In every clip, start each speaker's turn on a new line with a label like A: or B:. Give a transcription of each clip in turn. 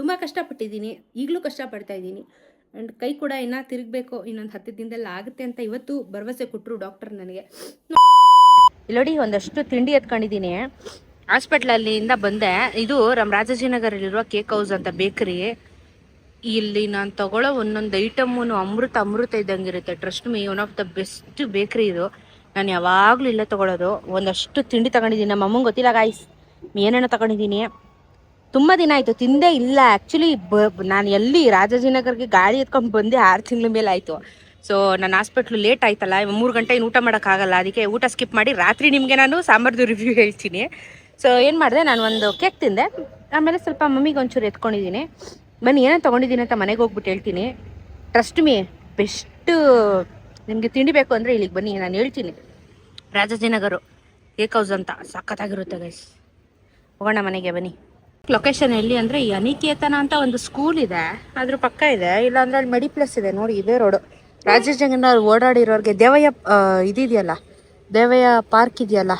A: ತುಂಬ ಕಷ್ಟಪಟ್ಟಿದ್ದೀನಿ, ಈಗಲೂ ಕಷ್ಟಪಡ್ತಾ ಇದ್ದೀನಿ. ಆ್ಯಂಡ್ ಕೈ ಕೂಡ ಇನ್ನೂ ತಿರುಗಬೇಕು, ಇನ್ನೊಂದು 10 ದಿನದಲ್ಲಿ ಆಗುತ್ತೆ ಅಂತ ಇವತ್ತು ಭರವಸೆ ಕೊಟ್ಟರು ಡಾಕ್ಟರ್ ನನಗೆ. ಇಲ್ಲೋಡಿ ಒಂದಷ್ಟು ತಿಂಡಿ ಎತ್ಕೊಂಡಿದ್ದೀನಿ. ಹಾಸ್ಪಿಟ್ಲಲ್ಲಿಂದ ಬಂದೆ. ಇದು ನಮ್ಮ ರಾಜಾಜಿನಗರಲ್ಲಿರುವ ಕೇಕ್ ಹೌಸ್ ಅಂತ ಬೇಕ್ರಿ. ಇಲ್ಲಿ ನಾನು ತಗೊಳ್ಳೋ ಒಂದೊಂದು ಐಟಮು ಅಮೃತ ಇದ್ದಂಗಿರುತ್ತೆ. Trust me, one of the best bakery ಇದು. ನಾನು ಯಾವಾಗಲೂ ಇಲ್ಲೇ ತೊಗೊಳೋದು. ಒಂದಷ್ಟು ತಿಂಡಿ ತಗೊಂಡಿದ್ದೀನಿ. ನಮ್ಮ ಅಮ್ಮಂಗೆ ಗೊತ್ತಿಲ್ಲ ಗಾಯ್ಸ್ ಏನೇನೋ ತಗೊಂಡಿದ್ದೀನಿ. ತುಂಬ ದಿನ ಆಯಿತು ತಿಂದೇ ಇಲ್ಲ. ಆ್ಯಕ್ಚುಲಿ ನಾನು ಎಲ್ಲಿ ರಾಜಾಜಿನಗರ್ಗೆ ಗಾಡಿ ಎತ್ಕೊಂಡು ಬಂದೆ 6 ತಿಂಗಳ ಮೇಲೆ ಆಯಿತು. ಸೊ ನನ್ನ ಹಾಸ್ಪಿಟ್ಲು ಲೇಟ್ ಆಯ್ತಲ್ಲ, 3 ಗಂಟೆ ಊಟ ಮಾಡೋಕ್ಕಾಗಲ್ಲ. ಅದಕ್ಕೆ ಊಟ ಸ್ಕಿಪ್ ಮಾಡಿ ರಾತ್ರಿ ನಿಮಗೆ ನಾನು ಸಾಂಬಾರ್ದು ರಿವ್ಯೂ ಹೇಳ್ತೀನಿ. ಸೊ ಏನು ಮಾಡಿದೆ, ನಾನು ಒಂದು ಕೇಕ್ ತಿಂದೆ. ಆಮೇಲೆ ಸ್ವಲ್ಪ ಮಮ್ಮಿಗೆ ಒಂಚೂರು ಎತ್ಕೊಂಡಿದ್ದೀನಿ. ಬನ್ನಿ ಏನೇನು ತೊಗೊಂಡಿದ್ದೀನಿ ಅಂತ ಮನೆಗೆ ಹೋಗ್ಬಿಟ್ಟು ಹೇಳ್ತೀನಿ. Trust me, best. ನಿಮಗೆ ತಿಂಡಿ ಬೇಕು ಅಂದರೆ ಇಲ್ಲಿಗೆ ಬನ್ನಿ, ನಾನು ಹೇಳ್ತೀನಿ. ರಾಜಾಜಿನಗರು ಕೇಕ್ ಹೌಸ್ ಅಂತ ಸಖತ್ತಾಗಿರುತ್ತೆ ಗೈಸ್. ಹೋಗೋಣ ಮನೆಗೆ ಬನ್ನಿ. ಲೊಕೇಶನ್ ಎಲ್ಲಿ ಅಂದರೆ ಈ ಅನಿಕೇತನ ಅಂತ ಒಂದು ಸ್ಕೂಲ್ ಇದೆ, ಅದ್ರ ಪಕ್ಕ ಇದೆ. ಇಲ್ಲಾಂದ್ರೆ ಅಲ್ಲಿ ಮೆಡಿ ಪ್ಲಸ್ ಇದೆ ನೋಡಿ, ಇದೇ ರೋಡು. ರಾಜಾಜಿನಗರ ಓಡಾಡಿರೋರಿಗೆ ದೇವಯ್ಯ ಇದೆಯಲ್ಲ, ದೇವಯ್ಯ ಪಾರ್ಕ್ ಇದೆಯಲ್ಲ,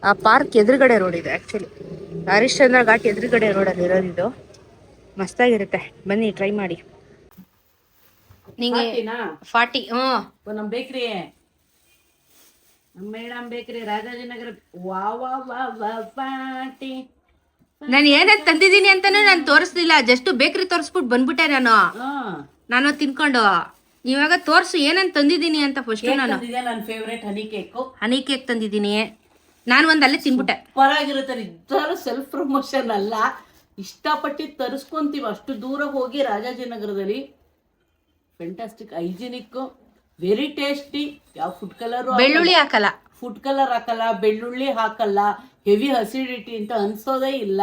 A: ಆ ಪಾರ್ಕ್ ಎದುರುಗಡೆ ರೋಡ್ ಇದೆ. ಆ್ಯಕ್ಚುಲಿ ಹರಿಶ್ಚಂದ್ರ ಘಾಟ್ ಎದುರುಗಡೆ ರೋಡಲ್ಲಿ ಇರೋದಿದು. ಮಸ್ತಾಗಿರುತ್ತೆ, ಬನ್ನಿ ಟ್ರೈ ಮಾಡಿ. ನಿಂಗೆ 40
B: ನಮ್ಮ ಬೇಕ್ರಿ, ನಮ್ಮ ಮೇಡಮ್ ಬೇಕ್ರಿ ರಾಜಾಜಿನಗರ. ವಾ ವಾ ವಾ ವಾ ಪಾಟಿ.
A: ನಾನು ಏನೇನು ತಂದಿದ್ದೀನಿ ಅಂತಾನು ನಾನು ತೋರಿಸ್ಲಿಲ್ಲ, ಜಸ್ಟ್ ಬೇಕ್ರಿ ತೋರಿಸ್ಬಿಟ್ಟು ಬಂದ್ಬಿಟ್ಟೆ ನಾನು ತಿನ್ಕೊಂಡು. ಇವಾಗ ತೋರಿಸು ಏನೇನು ತಂದಿದ್ದೀನಿ ಅಂತ. ಫಸ್ಟ್ ನಾನು
B: ನನ್ನ ಫೇವ್ರೇಟ್
A: ಹನಿ ಕೇಕ್ ತಂದಿದ್ದೀನಿ. ನಾನು ಒಂದು ಅಲ್ಲೇ ತಿನ್ಬಿಟ್ಟೆ.
B: ಪರಾಗಿರುತ್ತೆ, ನಿಜವಾಗ್ಲೂ ಸೆಲ್ಫ್ ಪ್ರಮೋಷನ್ ಅಲ್ಲ, ಇಷ್ಟಪಟ್ಟು ತರಿಸ್ಕೊಂತೀವಿ. ಅಷ್ಟು ದೂರ ಹೋಗಿ ರಾಜಾಜಿನಗರದಲ್ಲಿ ಫ್ಯಾಂಟಾಸ್ಟಿಕ್, ಹೈಜಿನಿಕ್, ವೆರಿ ಟೇಸ್ಟಿ. ಯಾವ ಫುಡ್ ಕಲರ್
A: ಬೆಳ್ಳುಳ್ಳಿ ಹಾಕಲ್ಲ,
B: ಬೆಳ್ಳುಳ್ಳಿ ಹಾಕಲ್ಲ, ಹೆವಿ ಅಸಿಡಿಟಿ ಅಂತ ಅನ್ಸೋದೇ ಇಲ್ಲ.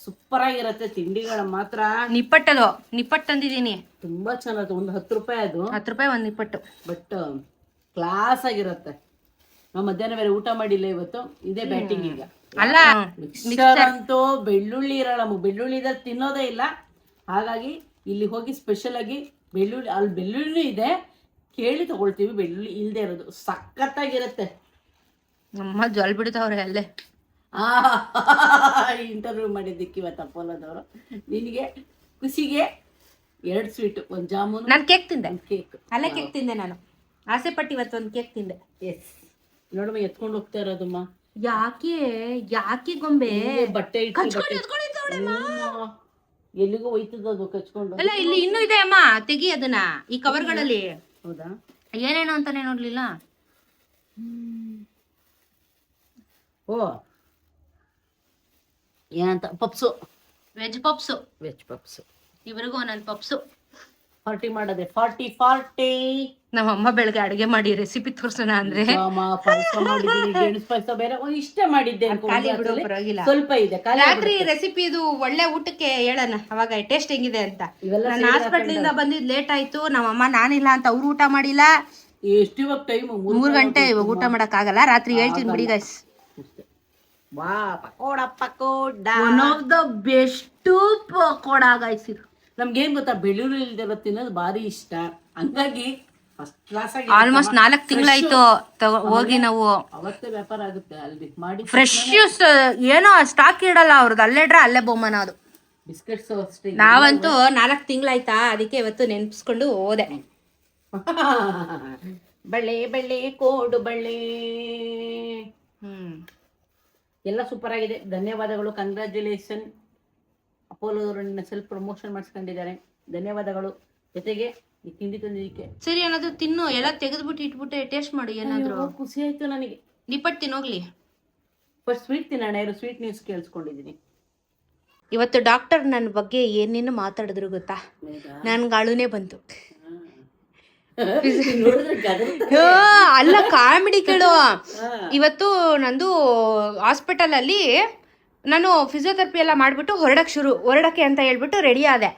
B: ಸೂಪರ್ ಆಗಿರತ್ತೆ ತಿಂಡಿಗಳ ಮಾತ್ರ.
A: ನಿಪ್ಪಟ್ಟು ತಂದಿದ್ದೀನಿ,
B: ತುಂಬಾ ಚೆನ್ನಾಗಿ. ಒಂದು 10 ರೂಪಾಯಿ, ಅದು
A: 10 ರೂಪಾಯಿ ಒಂದು ನಿಪ್ಪಟ್ಟು.
B: ಬಟ್ ಕ್ಲಾಸ್ ಆಗಿರತ್ತೆ. ನಾವು ಮಧ್ಯಾಹ್ನ ಬೇರೆ ಊಟ ಮಾಡಿಲ್ಲ ಇವತ್ತು, ಇದೇ ಬ್ಯಾಟಿಂಗ್. ಈಗ
A: ಅಲ್ಲ
B: ಮಿಕ್ಸರ್ ಅಂತೂ ಬೆಳ್ಳುಳ್ಳಿ ಇರಲ್ಲ, ಬೆಳ್ಳುಳ್ಳಿ ಇದ್ರೆ ತಿನ್ನೋದೇ ಇಲ್ಲ. ಹಾಗಾಗಿ ಇಲ್ಲಿ ಹೋಗಿ ಸ್ಪೆಷಲ್ ಆಗಿ ಬೆಳ್ಳುಳ್ಳಿ, ಅಲ್ಲಿ ಬೆಳ್ಳುಳ್ಳಿ ಇದೆ ಕೇಳಿ ತಗೊಳ್ತೀವಿ. ಬೆಳ್ಳುಳ್ಳಿ ಇಲ್ಲದೆ ಇರೋದು ಸಖತ್ತಾಗಿರುತ್ತೆ.
A: ನಮ್ಮ ಜೊಲ್ ಬಿಡ್ತಾವ್ರೆ ಅಲ್ಲೇ.
B: ಇಂಟರ್ವ್ಯೂ ಮಾಡಿದ್ದಕ್ಕೆ ಇವತ್ತು ಅಪೋಲೋದವರು. ನಿನಗೆ ಖುಷಿಗೆ 2 ಸ್ವೀಟ್, 1 ಜಾಮೂನು.
A: ನಾನು ಕೇಕ್ ತಿಂದೆ,
B: ಕೇಕ್
A: ಅಲ್ಲೇ ಕೇಕ್ ತಿಂದೆ. ನಾನು ಆಸೆ ಪಟ್ಟು ಇವತ್ತು ಒಂದು ಕೇಕ್ ತಿಂದೆ.
B: ಎಸ್ ನೋಡಮ್ಮ, ಎತ್ಕೊಂಡು ಹೋಗ್ತಾ ಇರೋದಮ್ಮ.
A: ಯಾಕೆ ಗೊಂಬೆ
B: ಬಟ್ಟೆ ಎಲ್ಲಿಗೂ ಹೋಯ್ತದ ಅದು ಕಚ್ಕೊಂಡು.
A: ಅಲ್ಲ ಇಲ್ಲಿ ಇನ್ನೂ ಇದೆ ಅಮ್ಮ, ತೆಗಿ ಅದನ್ನ. ಈ ಕವರ್ಗಳಲ್ಲಿ
B: ಹೌದಾ,
A: ಏನೇನು ಅಂತಾನೆ ನೋಡ್ಲಿಲ್ಲ.
B: ಓ ಏನಂತ, ಪಪ್ಸು,
A: ವೆಜ್ ಪಪ್ಸು. ಇವ್ರಿಗೂ ಒಂದೊಂದು ಪಪ್ಸು.
B: 40 ಮಾಡದೆ 40.
A: ನಮ್ಮಮ್ಮ ಬೆಳಗ್ಗೆ ಅಡುಗೆ ಮಾಡಿ ರೆಸಿಪಿ ತೋರ್ಸೋಣ ಅಂದ್ರೆ
B: ಬೇರೆ ಇಷ್ಟೇ ಮಾಡಿದ್ದೆ, ಸ್ವಲ್ಪ ಇದೆ.
A: ರಾತ್ರಿ ರೆಸಿಪಿ ಇದು ಒಳ್ಳೆ ಊಟಕ್ಕೆ ಹೇಳೋಣ, ಅವಾಗ ಟೇಸ್ಟ್ ಹೆಂಗಿದೆ ಅಂತ. ನಾನು ಹಾಸ್ಪಿಟ್ಲಿಂದ ಬಂದಿದ್ದು ಲೇಟ್ ಆಯ್ತು. ನಮ್ಮಮ್ಮ ನಾನಿಲ್ಲ ಅಂತ ಅವ್ರು ಊಟ ಮಾಡಿಲ್ಲ.
B: ಎಷ್ಟು ಇವಾಗ ಟೈಮ್?
A: 3 ಗಂಟೆ. ಇವಾಗ ಊಟ ಮಾಡಕ್ ಆಗಲ್ಲ, ರಾತ್ರಿ ಹೇಳ್ತೀನಿ ಬಿಡಿ ಗೈಸ್.
B: ವಾ pakoda,
A: one of the best pakoda guys ಇದು.
B: ನಮ್ಗೇನ್ ಗೊತ್ತಾ, ಬೆಳ್ಳುಳ್ಳಿ ಇಲ್ದಿರೋ ತಿನ್ನೋದು ಭಾರಿ ಇಷ್ಟ. ಹಂಗಾಗಿ ಫಸ್ಟ್ ಕ್ಲಾಸ್ ಆಗಿ
A: ಆಲ್ಮೋಸ್ಟ್ 4 ತಿಂಗಳಾಯ್ತು ಹೋಗಿ ನಾವು.
B: ಅವತ್ತೇ ವ್ಯಾಪಾರ ಆಗುತ್ತೆ ಅಲ್ಲಿ ಮಾಡಿ.
A: ಫ್ರೆಶ್ ಏನೋ ಸ್ಟಾಕ್ ಇಡಲ್ಲ ಅವ್ರದ್ದು, ಅಲ್ಲೇಡ್ರ ಅಲ್ಲೇ ಬಹುಮಾನ ಅದು.
B: ಬಿಸ್ಕೆಟ್ಸ್ ಅಷ್ಟೇ.
A: ನಾವಂತೂ 4 ತಿಂಗಳಾಯ್ತಾ, ಅದಕ್ಕೆ ಇವತ್ತು ನೆನ್ಪಿಸ್ಕೊಂಡು ಹೋದೆ.
B: ಬಳ್ಳೆ ಕೋಡು ಬಳ್ಳೆ ಎಲ್ಲ ಸೂಪರ್ ಆಗಿದೆ. ಧನ್ಯವಾದಗಳು, ಕಂಗ್ರ್ಯಾಚುಲೇಷನ್. ಅಪೋಲೋ ಅವರು ನಿನ್ನ ಸೆಲ್ಫ್ ಪ್ರಮೋಷನ್ ಮಾಡಿಸ್ಕೊಂಡಿದ್ದಾರೆ, ಧನ್ಯವಾದಗಳು. ಜೊತೆಗೆ ಈ ತಿಂಡಿ ತಂದಿದ್ದಕ್ಕೆ.
A: ಸರಿ, ಏನಾದ್ರು ತಿನ್ನು, ಎಲ್ಲ ತೆಗೆದ್ಬಿಟ್ಟು ಇಟ್ಬಿಟ್ಟೆ ಟೇಸ್ಟ್ ಮಾಡಿ. ಏನಾದ್ರು
B: ಖುಷಿ ಆಯ್ತು ನನಗೆ.
A: ನಿಪ್ಪಟ್ಟು ತಿನ್ನೋಗ್ಲಿ.
B: ಫಸ್ಟ್ ಸ್ವೀಟ್ ತಿನ್ನೋಣ, ಸ್ವೀಟ್ ನ್ಯೂಸ್ ಕೇಳಿಸ್ಕೊಂಡಿದ್ದೀನಿ.
A: ಇವತ್ತು ಡಾಕ್ಟರ್ ನನ್ನ ಬಗ್ಗೆ ಏನೇನು ಮಾತಾಡಿದ್ರು ಗೊತ್ತಾ, ನನ್ಗೆ ಅಳುನೇ ಬಂತು. ಅಲ್ಲ ಕಾಮಿಡಿ ಕೇಳು. ಇವತ್ತು ನಂದು ಹಾಸ್ಪಿಟಲ್ ಅಲ್ಲಿ ನಾನು ಫಿಸಿಯೋಥೆರಪಿ ಎಲ್ಲ ಮಾಡಿಬಿಟ್ಟು ಹೊರಡಕ್ಕೆ ಅಂತ ಹೇಳ್ಬಿಟ್ಟು ರೆಡಿ ಆದೆ.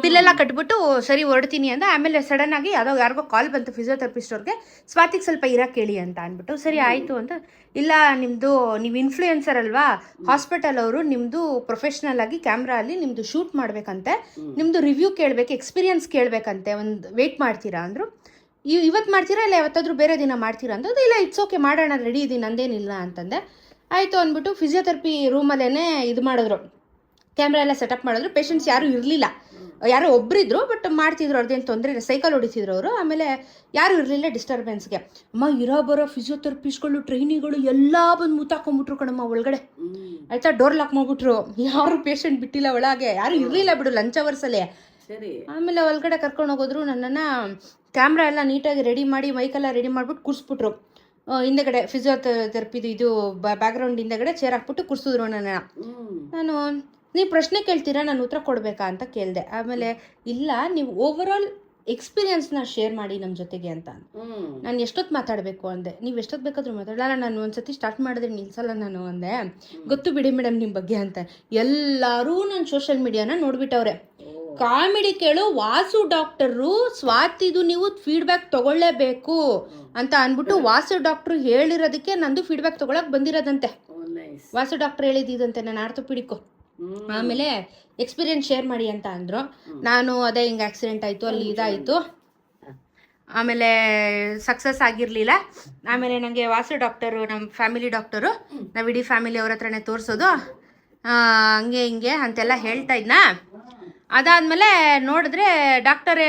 A: ಬಿಲ್ಲೆಲ್ಲ ಕಟ್ಬಿಟ್ಟು ಸರಿ ಹೊರಡ್ತೀನಿ ಅಂತ. ಆಮೇಲೆ ಸಡನ್ ಆಗಿ ಯಾರಿಗೋ ಕಾಲ್ ಬಂತು ಫಿಸಿಯೋಥೆರಪಿಸ್ಟ್ ಅವ್ರಿಗೆ, ಸ್ವಾತಿಗೆ ಸ್ವಲ್ಪ ಇರಕ್ಕೆ ಹೇಳಿ ಅಂತ ಅಂದ್ಬಿಟ್ಟು. ಸರಿ ಆಯಿತು ಅಂತ. ಇಲ್ಲ ನಿಮ್ಮದು, ನೀವು ಇನ್ಫ್ಲೂಯೆನ್ಸರ್ ಅಲ್ವಾ, ಹಾಸ್ಪಿಟಲ್ ಅವರು ನಿಮ್ಮದು ಪ್ರೊಫೆಷ್ನಲ್ ಆಗಿ ಕ್ಯಾಮ್ರಾ ಅಲ್ಲಿ ನಿಮ್ಮದು ಶೂಟ್ ಮಾಡಬೇಕಂತೆ, ನಿಮ್ಮದು ರಿವ್ಯೂ ಕೇಳಬೇಕು, ಎಕ್ಸ್ಪೀರಿಯನ್ಸ್ ಕೇಳಬೇಕಂತೆ, ಒಂದು ವೆಯ್ಟ್ ಮಾಡ್ತೀರಾ ಅಂದರು. ಇವತ್ತು ಮಾಡ್ತೀರಾ ಇಲ್ಲ ಯಾವತ್ತಾದರೂ ಬೇರೆ ದಿನ ಮಾಡ್ತೀರಾ ಅಂತಂದು. ಇಲ್ಲ ಇಟ್ಸ್ ಓಕೆ ಮಾಡೋಣ, ರೆಡಿ ಇದ್ದೀನಿ, ನಂದೇನಿಲ್ಲ ಅಂತಂದೆ. ಆಯಿತು ಅಂದ್ಬಿಟ್ಟು ಫಿಸಿಯೋಥೆರಪಿ ರೂಮಲ್ಲೇ ಇದು ಮಾಡಿದ್ರು, ಕ್ಯಾಮ್ರಾ ಎಲ್ಲ ಸೆಟಪ್ ಮಾಡಿದ್ರು. ಪೇಷಂಟ್ಸ್ ಯಾರೂ ಇರಲಿಲ್ಲ. ಯಾರೋ ಒಬ್ಬರಿದ್ರು, ಬಟ್ ಮಾಡ್ತಿದ್ರು, ಅವ್ರದ್ದೇನು ತೊಂದರೆ ಇಲ್ಲ, ಸೈಕಲ್ ಹೊಡಿತಿದ್ರು ಅವರು. ಆಮೇಲೆ ಯಾರು ಇರಲಿಲ್ಲ ಡಿಸ್ಟರ್ಬೆನ್ಸ್ಗೆ. ಅಮ್ಮ ಇರೋ ಬರೋ ಫಿಸಿಯೋಥೆರಪಿಸ್ಟ್ಗಳು, ಟ್ರೈನಿಗಳು ಎಲ್ಲ ಬಂದು ಮುತ್ತಾಕೊಂಡ್ಬಿಟ್ರು ಕಣಮ್ಮ ಒಳಗಡೆ. ಆಯ್ತಾ, ಡೋರ್ ಲಾಕ್ ಮಾಡ್ಬಿಟ್ರು, ಯಾರು ಪೇಷಂಟ್ ಬಿಟ್ಟಿಲ್ಲ ಒಳಗೆ, ಯಾರು ಇರಲಿಲ್ಲ ಬಿಡು ಲಂಚ್ ಅವರ್ಸಲ್ಲಿ. ಆಮೇಲೆ ಒಳಗಡೆ ಕರ್ಕೊಂಡು ಹೋಗೋದ್ರು. ನನ್ನನ್ನು ಕ್ಯಾಮ್ರಾ ಎಲ್ಲ ನೀಟಾಗಿ ರೆಡಿ ಮಾಡಿ, ಮೈಕೆಲ್ಲ ರೆಡಿ ಮಾಡಿಬಿಟ್ಟು ಕೂರಿಸ್ಬಿಟ್ರು. ಹಿಂದೆಗಡೆ ಫಿಸಿಯೋಥೆರಪಿದು ಇದು ಬ್ಯಾಕ್ಗ್ರೌಂಡ್ ಹಿಂದೆಗಡೆ ಚೇರ್ ಹಾಕ್ಬಿಟ್ಟು ಕೂರಿಸಿದ್ರು ನನ್ನನ್ನು. ನಾನು, ನೀವು ಪ್ರಶ್ನೆ ಕೇಳ್ತೀರಾ, ನಾನು ಉತ್ತರ ಕೊಡಬೇಕಾ ಅಂತ ಕೇಳಿದೆ. ಆಮೇಲೆ ಇಲ್ಲ, ನೀವು ಓವರ್ ಆಲ್ ಎಕ್ಸ್ಪೀರಿಯನ್ಸ್ನ ಶೇರ್ ಮಾಡಿ ನಮ್ಮ ಜೊತೆಗೆ ಅಂತ. ನಾನು ಎಷ್ಟೊತ್ತು ಮಾತಾಡಬೇಕು ಅಂದೆ. ನೀವು ಎಷ್ಟೊತ್ತು ಬೇಕಾದರೂ ಮಾತಾಡಲ್ಲ, ನಾನು ಒಂದ್ಸತಿ ಸ್ಟಾರ್ಟ್ ಮಾಡಿದ್ರೆ ನಿಲ್ಸಲ್ಲ ನಾನು ಅಂದೆ. ಗೊತ್ತು ಬಿಡಿ ಮೇಡಮ್ ನಿಮ್ಮ ಬಗ್ಗೆ ಅಂತ. ಎಲ್ಲರೂ ನನ್ನ ಸೋಷಿಯಲ್ ಮೀಡಿಯಾನ ನೋಡ್ಬಿಟ್ಟವ್ರೆ. ಕಾಮಿಡಿ ಕೇಳು, ವಾಸು ಡಾಕ್ಟರು ಸ್ವಾತಿದು ನೀವು ಫೀಡ್ಬ್ಯಾಕ್ ತಗೊಳ್ಳೇಬೇಕು ಅಂತ ಅಂದ್ಬಿಟ್ಟು ವಾಸು ಡಾಕ್ಟ್ರು ಹೇಳಿರೋದಕ್ಕೆ ನಂದು ಫೀಡ್ಬ್ಯಾಕ್ ತಗೊಳಕ್ ಬಂದಿರೋದಂತೆ. ವಾಸು ಡಾಕ್ಟರ್ ಹೇಳಿದ್ದಂತೆ, ನಾನು ಆರ್ಥೋಪಿಡಿಕ್ಕು. ಆಮೇಲೆ ಎಕ್ಸ್ಪೀರಿಯನ್ಸ್ ಶೇರ್ ಮಾಡಿ ಅಂತ ಅಂದರು. ನಾನು ಅದೇ ಹಿಂಗೆ ಆಕ್ಸಿಡೆಂಟ್ ಆಯಿತು, ಅಲ್ಲಿ ಇದಾಯಿತು, ಆಮೇಲೆ ಸಕ್ಸಸ್ ಆಗಿರಲಿಲ್ಲ. ಆಮೇಲೆ ನನಗೆ ವಾಸು ಡಾಕ್ಟರು, ನಮ್ಮ ಫ್ಯಾಮಿಲಿ ಡಾಕ್ಟರು, ನಾವು ಇಡೀ ಫ್ಯಾಮಿಲಿ ಅವ್ರ ಹತ್ರನೇ ತೋರಿಸೋದು, ಹಂಗೆ ಹಿಂಗೆ ಅಂತೆಲ್ಲ ಹೇಳ್ತಾ ಇದ್ನಾ. ಅದಾದಮೇಲೆ ನೋಡಿದ್ರೆ ಡಾಕ್ಟರೇ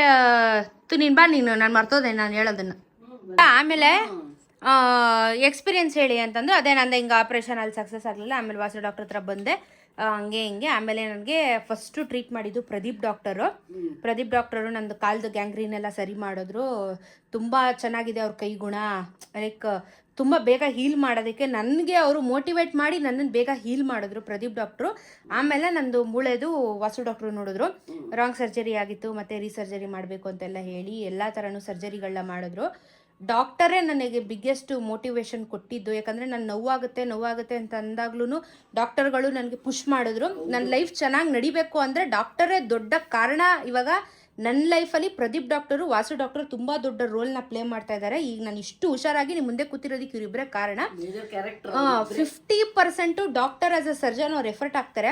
A: ನೀನು ಬಾ, ನೀನು ನಾನು ಮರ್ತೋದೆ ನಾನು ಹೇಳೋದನ್ನು. ಆಮೇಲೆ ಎಕ್ಸ್ಪೀರಿಯನ್ಸ್ ಹೇಳಿ ಅಂತಂದು, ಅದೇ ನಂದು ಹಿಂಗೆ ಆಪ್ರೇಷನ್ ಅಲ್ಲಿ ಸಕ್ಸಸ್ ಆಗಲಿಲ್ಲ. ಆಮೇಲೆ ವಾಸು ಡಾಕ್ಟರ್ ಹತ್ರ ಬಂದೆ, ಹಂಗೆ ಹಿಂಗೆ. ಆಮೇಲೆ ನನಗೆ ಫಸ್ಟು ಟ್ರೀಟ್ ಮಾಡಿದ್ದು ಪ್ರದೀಪ್ ಡಾಕ್ಟರು. ನಂದು ಕಾಲ್ದು ಗ್ಯಾಂಗ್ರೀನ್ ಎಲ್ಲ ಸರಿ ಮಾಡಿದ್ರು. ತುಂಬ ಚೆನ್ನಾಗಿದೆ ಅವ್ರ ಕೈ ಗುಣ. ಲೈಕ್ ತುಂಬ ಬೇಗ ಹೀಲ್ ಮಾಡೋದಕ್ಕೆ ನನಗೆ ಅವರು ಮೋಟಿವೇಟ್ ಮಾಡಿ ನನ್ನನ್ನು ಬೇಗ ಹೀಲ್ ಮಾಡಿದ್ರು ಪ್ರದೀಪ್ ಡಾಕ್ಟ್ರು. ಆಮೇಲೆ ನಂದು ಮೂಳೆದು ವಾಸು ಡಾಕ್ಟ್ರು ನೋಡಿದ್ರು. ರಾಂಗ್ ಸರ್ಜರಿ ಆಗಿತ್ತು, ಮತ್ತು ರೀಸರ್ಜರಿ ಮಾಡಬೇಕು ಅಂತೆಲ್ಲ ಹೇಳಿ ಎಲ್ಲ ಥರನೂ ಸರ್ಜರಿಗಳನ್ನ ಮಾಡಿದ್ರು. ಡಾಕ್ಟರೇ ನನಗೆ ಬಿಗ್ಗೆಸ್ಟ್ ಮೋಟಿವೇಶನ್ ಕೊಟ್ಟಿದ್ದು. ಯಾಕಂದರೆ ನಾನು ನೋವಾಗುತ್ತೆ ಅಂತ ಅಂದಾಗ್ಲೂ ಡಾಕ್ಟರ್ಗಳು ನನಗೆ ಪುಷ್ ಮಾಡಿದ್ರು. ನನ್ನ ಲೈಫ್ ಚೆನ್ನಾಗಿ ನಡಿಬೇಕು ಅಂದರೆ ಡಾಕ್ಟರೇ ದೊಡ್ಡ ಕಾರಣ. ಇವಾಗ ನನ್ನ ಲೈಫಲ್ಲಿ ಪ್ರದೀಪ್ ಡಾಕ್ಟರು, ವಾಸು ಡಾಕ್ಟರು ತುಂಬ ದೊಡ್ಡ ರೋಲ್ನ ಪ್ಲೇ ಮಾಡ್ತಾ ಇದ್ದಾರೆ. ಈಗ ನಾನು ಇಷ್ಟು ಹುಷಾರಾಗಿ ನಿಮ್ಮ ಮುಂದೆ ಕೂತಿರೋದಕ್ಕೆ ಇವರಿಬ್ಬರೇ ಕಾರಣ. 50% ಡಾಕ್ಟರ್ ಆಸ್ ಅ ಸರ್ಜನ್ ಅವ್ರು ಎಫರ್ಟ್ ಹಾಕ್ತಾರೆ.